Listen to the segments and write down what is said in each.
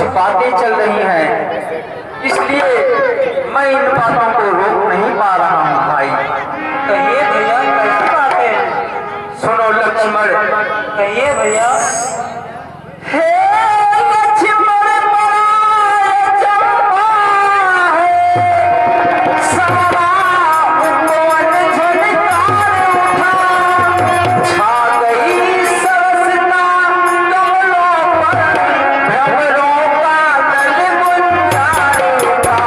बातें चल रही हैं, इसलिए मैं इन बातों को रोक नहीं पा रहा हूँ भाई। कहिए भैया, कैसी बातें? सुनो लक्ष्मण। कहिए भैया। हे लक्ष्मण पराए चंपा है, सारा उपवन झनकार उठा, छा गई सरसता कमलों पर, भ्रमरों का दल गुंजार उठा।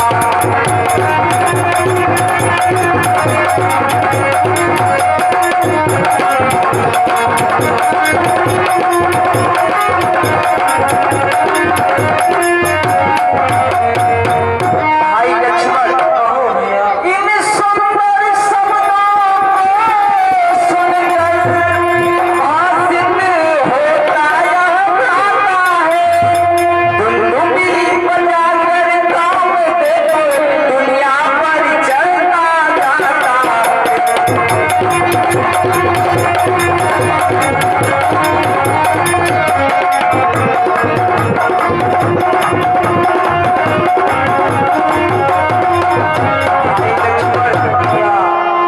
भाई लक्ष्मण, कहो भैया। इन सुंदर शब्दों को सुनकर भासित होता यह गाता है, दुंदुभी बजाकर काम देखो दुनिया पर चलता जाता है।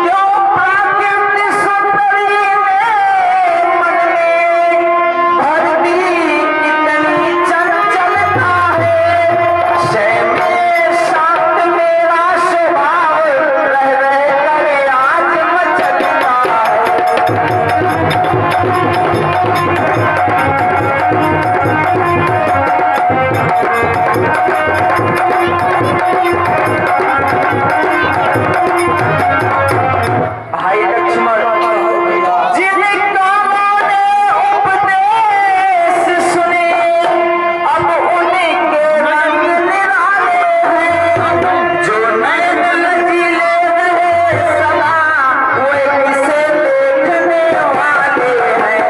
क्यों प्राकृत सुंदरी में मन में भरती इतनी चंचलता है, शय में शांत मेरा स्वभाव रह कर आज मचलता है। भाई लक्ष्मण, जिन कामों ने उपदेश सुने, अब उनके रंग निराले हैं, जो नैन लचीले रहे सदा, वे इसे देखने वाले हैं।